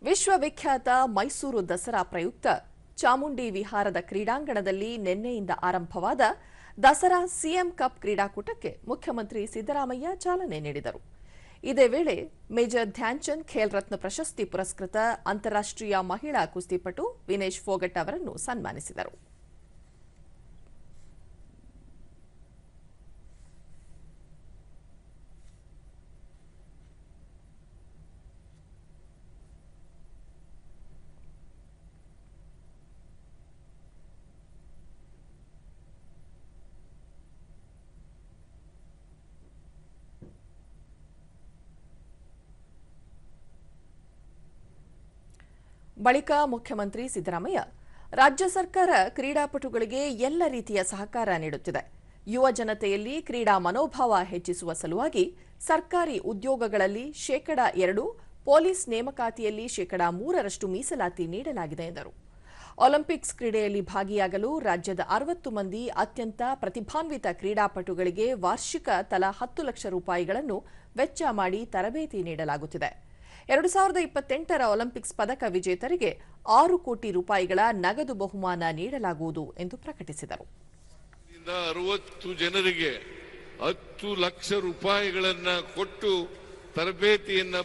ವಿಶ್ವವಿಖ್ಯಾತ ಮೈಸೂರು ದಸರಾ ಪ್ರಯುಕ್ತ ಚಾಮುಂಡಿ ವಿಹಾರದ ಕ್ರೀಡಾಂಗಣದಲ್ಲಿ ನಿನ್ನೆಯಿಂದ ಆರಂಭವಾದ ದಸರಾ ಸಿಎಂ ಕಪ್ ಕ್ರೀಡಾಕೂಟಕ್ಕೆ ಮುಖ್ಯಮಂತ್ರಿ ಸಿದ್ದರಾಮಯ್ಯ ಚಾಲನೆ ನೀಡಿದರು. ಇದೇ ವೇಳೆ ಮೇಜರ್ ಧ್ಯಾನ್ಚಂದ್ ಖೇಲ್ ರತ್ನ ಪ್ರಶಸ್ತಿ ಪುರಸ್ಕೃತ ಅಂತಾರಾಷ್ಟ್ರೀಯ ಮಹಿಳಾ ಕುಸ್ತಿಪಟು ವಿನೇಶ್ ಫೋಗಟ್ ಅವರನ್ನು ಸನ್ಮಾನಿಸಿದರು. ಬಳಿಕ ಮುಖ್ಯಮಂತ್ರಿ ಸಿದ್ದರಾಮಯ್ಯ ರಾಜ್ಯ ಸರ್ಕಾರ ಕ್ರೀಡಾಪಟುಗಳಿಗೆ ಎಲ್ಲ ರೀತಿಯ ಸಹಕಾರ ನೀಡುತ್ತಿದೆ. ಯುವ ಜನತೆಯಲ್ಲಿ ಕ್ರೀಡಾ ಮನೋಭಾವ ಹೆಚ್ಚಿಸುವ ಸಲುವಾಗಿ ಸರ್ಕಾರಿ ಉದ್ಯೋಗಗಳಲ್ಲಿ 2%, ಪೊಲೀಸ್ ನೇಮಕಾತಿಯಲ್ಲಿ 3% ಮೀಸಲಾತಿ ನೀಡಲಾಗಿದೆ ಎಂದರು. ಒಲಿಂಪಿಕ್ಸ್ ಕ್ರೀಡೆಯಲ್ಲಿ ಭಾಗಿಯಾಗಲು ರಾಜ್ಯದ 60 ಮಂದಿ ಅತ್ಯಂತ ಪ್ರತಿಭಾನ್ವಿತ ಕ್ರೀಡಾಪಟುಗಳಿಗೆ ವಾರ್ಷಿಕ ತಲಾ 10 ಲಕ್ಷ ರೂಪಾಯಿಗಳನ್ನು ವೆಚ್ಚ ಮಾಡಿ ತರಬೇತಿ ನೀಡಲಾಗುತ್ತಿದೆ. 2028ರ ಒಲಿಂಪಿಕ್ಸ್ ಪದಕ ವಿಜೇತರಿಗೆ 6 ಕೋಟಿ ರೂಪಾಯಿಗಳ ನಗದು ಬಹುಮಾನ ನೀಡಲಾಗುವುದು ಎಂದು ಪ್ರಕಟಿಸಿದರು. 60 ಜನರಿಗೆ 10 ಲಕ್ಷ ರೂಪಾಯಿಗಳನ್ನು ಕೊಟ್ಟು ತರಬೇತಿಯನ್ನ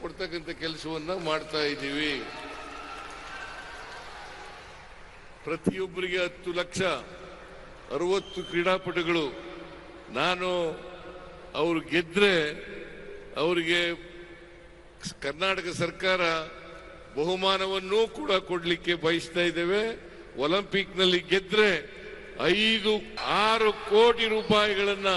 ಕೊಡ್ತಕ್ಕಂಥ ಕೆಲಸವನ್ನ ಮಾಡ್ತಾ ಇದ್ದೀವಿ. ಪ್ರತಿಯೊಬ್ಬರಿಗೆ 10 ಲಕ್ಷ, 60 ಕ್ರೀಡಾಪಟುಗಳು. ನಾನು ಅವರು ಗೆದ್ರೆ ಅವರಿಗೆ ಕರ್ನಾಟಕ ಸರ್ಕಾರ ಬಹುಮಾನವನ್ನೂ ಕೂಡ ಕೊಡಲಿಕ್ಕೆ ಬಯಸ್ತಾ ಇದ್ದೇವೆ. ಒಲಿಂಪಿಕ್ ನಲ್ಲಿ ಗೆದ್ರೆ 5-6 ಕೋಟಿ ರೂಪಾಯಿಗಳನ್ನ